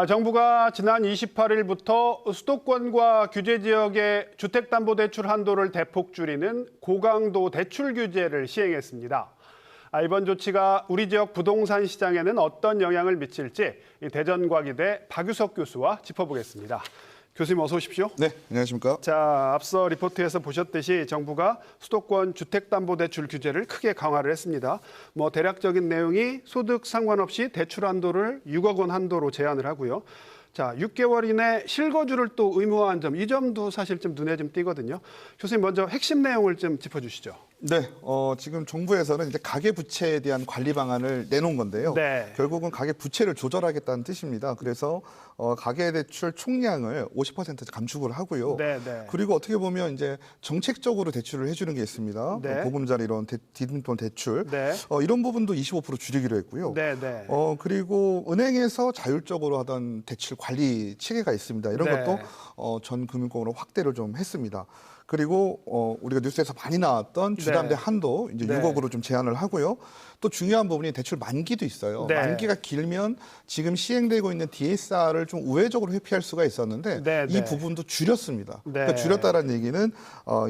정부가 지난 28일부터 수도권과 규제 지역의 주택담보대출 한도를 대폭 줄이는 고강도 대출 규제를 시행했습니다. 이번 조치가 우리 지역 부동산 시장에는 어떤 영향을 미칠지 대전과기대 박유석 교수와 짚어보겠습니다. 교수님 어서 오십시오. 네, 안녕하십니까. 자, 앞서 리포트에서 보셨듯이 정부가 수도권 주택담보대출 규제를 크게 강화를 했습니다. 대략적인 내용이 소득 상관없이 대출 한도를 6억 원 한도로 제한을 하고요. 자, 6개월 이내 실거주를 또 의무화한 점, 이 점도 사실 좀 눈에 좀 띄거든요. 교수님 먼저 핵심 내용을 좀 짚어주시죠. 네, 지금 정부에서는 이제 가계부채에 대한 관리 방안을 내놓은 건데요. 네. 결국은 가계부채를 조절하겠다는 뜻입니다. 그래서 가계대출 총량을 50% 감축을 하고요. 네, 네. 그리고 어떻게 보면 이제 정책적으로 대출을 해주는 게 있습니다. 네. 보금자리 이런 디딤돈 대출, 네. 이런 부분도 25% 줄이기로 했고요. 네, 네. 그리고 은행에서 자율적으로 하던 대출 관리 체계가 있습니다. 이런 네. 것도 전 금융권으로 확대를 좀 했습니다. 그리고 우리가 뉴스에서 많이 나왔던 주담대 네. 한도 이제 네. 6억으로 좀 제한을 하고요. 또 중요한 부분이 대출 만기도 있어요. 네. 만기가 길면 지금 시행되고 있는 DSR을 좀 우회적으로 회피할 수가 있었는데 네, 이 네. 부분도 줄였습니다. 네. 그러니까 줄였다는 얘기는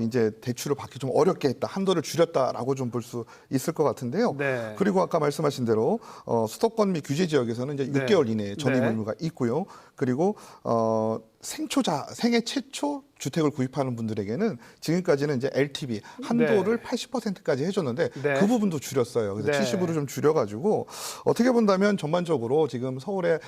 이제 대출을 받기 좀 어렵게 했다, 한도를 줄였다라고 좀 볼 수 있을 것 같은데요. 네. 그리고 아까 말씀하신 대로 수도권 및 규제 지역에서는 이제 네. 6개월 이내에 전입 네. 의무가 있고요. 그리고 생애 최초 주택을 구입하는 분들에게는 지금까지는 이제 LTV 한도를 네. 80%까지 해줬는데 네. 그 부분도 줄였어요. 그래서 네. 70으로 좀 줄여가지고 어떻게 본다면 전반적으로 지금 서울의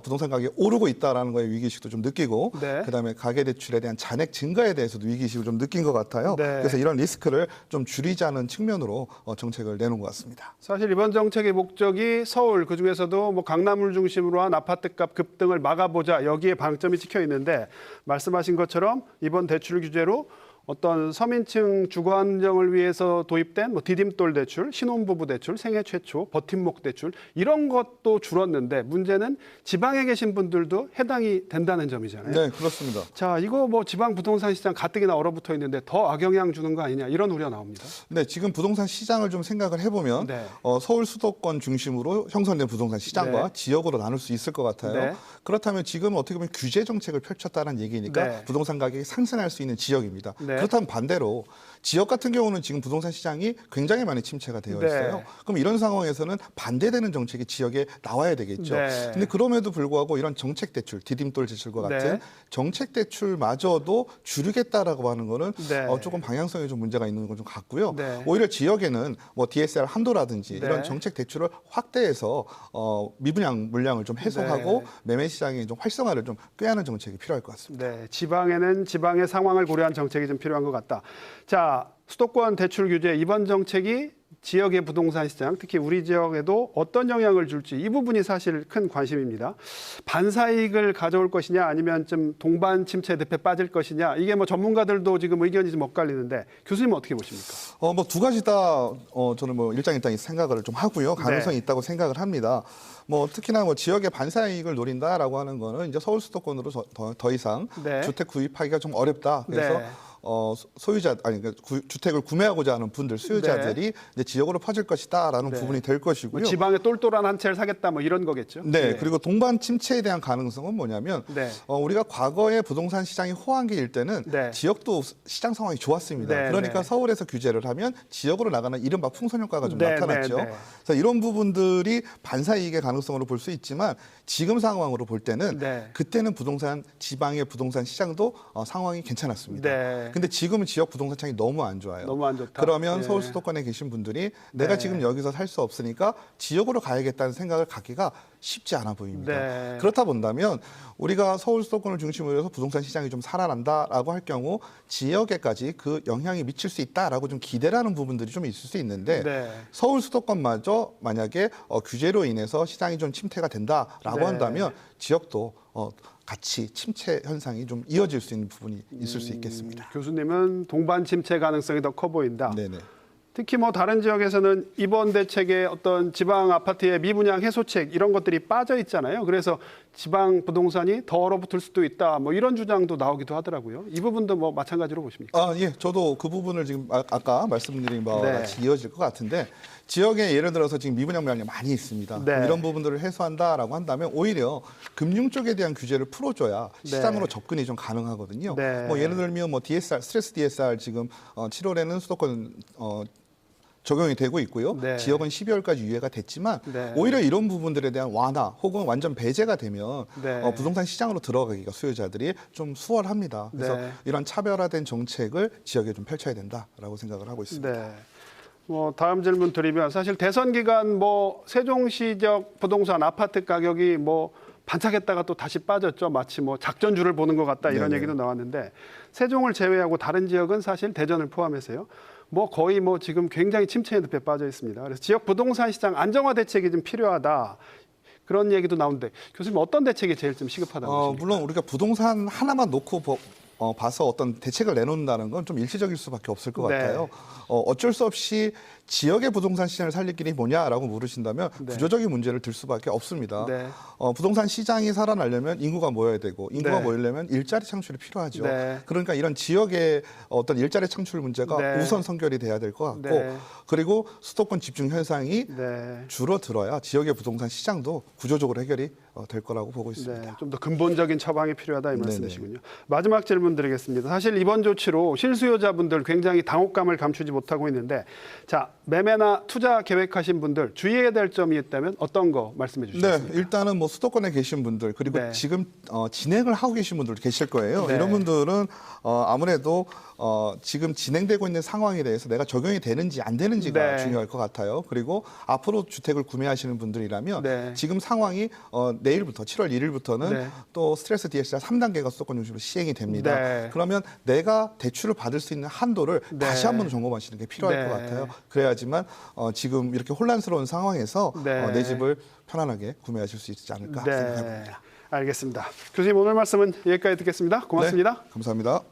부동산 가격이 오르고 있다라는 거에 위기의식도 좀 느끼고 네. 그다음에 가계대출에 대한 잔액 증가에 대해서도 위기의식을 좀 느낀 것 같아요. 네. 그래서 이런 리스크를 좀 줄이자는 측면으로 정책을 내놓은 것 같습니다. 사실 이번 정책의 목적이 서울, 그중에서도 강남을 중심으로 한 아파트값 급등을 막아보자, 여기에 방점이 찍혀 있는데 말씀하신 것처럼 이번 대출 규제로 어떤 서민층 주거 안정을 위해서 도입된 디딤돌 대출, 신혼부부 대출, 생애 최초, 버팀목 대출 이런 것도 줄었는데 문제는 지방에 계신 분들도 해당이 된다는 점이잖아요. 네, 그렇습니다. 자, 이거 지방 부동산 시장 가뜩이나 얼어붙어 있는데 더 악영향 주는 거 아니냐 이런 우려 나옵니다. 네, 지금 부동산 시장을 좀 생각을 해보면 네. 서울 수도권 중심으로 형성된 부동산 시장과 네. 지역으로 나눌 수 있을 것 같아요. 네. 그렇다면 지금 어떻게 보면 규제 정책을 펼쳤다는 얘기니까 네. 부동산 가격이 상승할 수 있는 지역입니다. 네. 그렇다면 반대로 지역 같은 경우는 지금 부동산 시장이 굉장히 많이 침체가 되어 네. 있어요. 그럼 이런 상황에서는 반대되는 정책이 지역에 나와야 되겠죠. 네. 근데 그럼에도 불구하고 이런 정책 대출, 디딤돌 대출과 같은 네. 정책 대출마저도 줄이겠다라고 하는 거는 네. 조금 방향성에 좀 문제가 있는 건 좀 같고요. 네. 오히려 지역에는 DSR 한도라든지 네. 이런 정책 대출을 확대해서 미분양 물량을 좀 해소하고 네. 매매 시장의 좀 활성화를 좀 꾀하는 정책이 필요할 것 같습니다. 네, 지방에는 지방의 상황을 고려한 정책이 좀 필요한 것 같다. 자, 수도권 대출 규제 이번 정책이 지역의 부동산 시장, 특히 우리 지역에도 어떤 영향을 줄지 이 부분이 사실 큰 관심입니다. 반사이익을 가져올 것이냐 아니면 좀 동반 침체 늪에 빠질 것이냐 이게 전문가들도 지금 의견이 좀 엇갈리는데 교수님은 어떻게 보십니까? 두 가지 다 저는 일장일단이 생각을 좀 하고요. 가능성이 네. 있다고 생각을 합니다. 특히나 지역의 반사이익을 노린다라고 하는 거는 이제 서울 수도권으로 더 이상 네. 주택 구입하기가 좀 어렵다. 그래서 네. 그러니까 주택을 구매하고자 하는 분들 수요자들이 이제 지역으로 퍼질 것이다라는 네. 부분이 될 것이고요. 지방에 똘똘한 한 채를 사겠다 이런 거겠죠? 네, 그리고 동반 침체에 대한 가능성은 뭐냐면 네. 우리가 과거에 부동산 시장이 호황기일 때는 네. 지역도 시장 상황이 좋았습니다. 네, 그러니까 네. 서울에서 서울에서 규제를 하면 지역으로 나가는 이른바 풍선 효과가 좀 네, 나타났죠. 네, 네. 그래서 이런 부분들이 반사이익의 가능성으로 볼 수 있지만 지금 상황으로 볼 때는 네. 그때는 지방의 부동산 시장도 상황이 괜찮았습니다. 네. 근데 지금은 지역 부동산 시장이 너무 안 좋아요. 너무 안 좋다. 그러면 네. 서울 수도권에 계신 분들이 내가 네. 지금 여기서 살 수 없으니까 지역으로 가야겠다는 생각을 갖기가 쉽지 않아 보입니다. 네. 그렇다 본다면 우리가 서울 수도권을 중심으로 해서 부동산 시장이 좀 살아난다라고 할 경우 지역에까지 그 영향이 미칠 수 있다라고 좀 기대를 하는 부분들이 좀 있을 수 있는데 네. 서울 수도권마저 만약에 규제로 인해서 시장이 좀 침체가 된다라고 네. 한다면 지역도 같이 침체 현상이 좀 이어질 수 있는 부분이 있을 수 있겠습니다. 교수님은 동반 침체 가능성이 더 커 보인다. 네네. 특히 다른 지역에서는 이번 대책에 어떤 지방 아파트의 미분양 해소책 이런 것들이 빠져 있잖아요. 그래서 지방 부동산이 더 얼어붙을 수도 있다. 이런 주장도 나오기도 하더라고요. 이 부분도 마찬가지로 보십니까? 예, 저도 그 부분을 지금 아까 말씀드린 바와 네. 같이 이어질 것 같은데 지역에 예를 들어서 지금 미분양 매각이 많이 있습니다. 네. 이런 부분들을 해소한다라고 한다면 오히려 금융 쪽에 대한 규제를 풀어줘야 시장으로 접근이 좀 가능하거든요. 네. 뭐 예를 들면 뭐 DSR, 스트레스 DSR 지금 7월에는 수도권 적용이 되고 있고요. 네. 지역은 12월까지 유예가 됐지만 네. 오히려 이런 부분들에 대한 완화 혹은 완전 배제가 되면 네. 부동산 시장으로 들어가기가 수요자들이 좀 수월합니다. 그래서 네. 이런 차별화된 정책을 지역에 좀 펼쳐야 된다라고 생각을 하고 있습니다. 네. 뭐 다음 질문 드리면 사실 대선 기간 뭐 세종시 지역 부동산 아파트 가격이 뭐 반짝했다가 또 다시 빠졌죠. 마치 뭐 작전주를 보는 것 같다 이런 네네. 얘기도 나왔는데 세종을 제외하고 다른 지역은 사실 대전을 포함해서요. 뭐 거의 뭐 지금 굉장히 침체의 늪에 빠져 있습니다. 그래서 지역 부동산 시장 안정화 대책이 좀 필요하다. 그런 얘기도 나오는데 교수님 어떤 대책이 제일 좀 시급하다고 보십니까? 물론 우리가 부동산 하나만 놓고 봐서 어떤 대책을 내놓는다는 건 좀 일시적일 수밖에 없을 것 네. 같아요. 어쩔 수 없이 지역의 부동산 시장을 살릴 길이 뭐냐라고 물으신다면 네. 구조적인 문제를 들 수밖에 없습니다. 네. 부동산 시장이 살아나려면 인구가 모여야 되고 인구가 네. 모이려면 일자리 창출이 필요하죠. 네. 그러니까 이런 지역의 어떤 일자리 창출 문제가 네. 우선 선결이 돼야 될 것 같고 네. 그리고 수도권 집중 현상이 네. 줄어들어야 지역의 부동산 시장도 구조적으로 해결이 될 거라고 보고 있습니다. 네, 좀 더 근본적인 처방이 필요하다 이 네네. 말씀이시군요. 마지막 질문 드리겠습니다. 사실 이번 조치로 실수요자분들 굉장히 당혹감을 감추지 못하고 있는데 자 매매나 투자 계획하신 분들 주의해야 될 점이 있다면 어떤 거 말씀해 네, 주시겠습니까? 일단은 뭐 수도권에 계신 분들 그리고 네. 지금 진행을 하고 계신 분들 계실 거예요. 네. 이런 분들은 아무래도 지금 진행되고 있는 상황에 대해서 내가 적용이 되는지 안 되는지가 네. 중요할 것 같아요. 그리고 앞으로 주택을 구매하시는 분들이라면 네. 지금 상황이 내일부터 7월 1일부터는 네. 또 스트레스 DSR 3단계가 수도권 중심으로 시행이 됩니다. 네. 그러면 내가 대출을 받을 수 있는 한도를 네. 다시 한번 점검하시는 게 필요할 네. 것 같아요. 그래야지만 지금 이렇게 혼란스러운 상황에서 네. 내 집을 편안하게 구매하실 수 있지 않을까 생각합니다. 네, 알겠습니다. 교수님 오늘 말씀은 여기까지 듣겠습니다. 고맙습니다. 네, 감사합니다.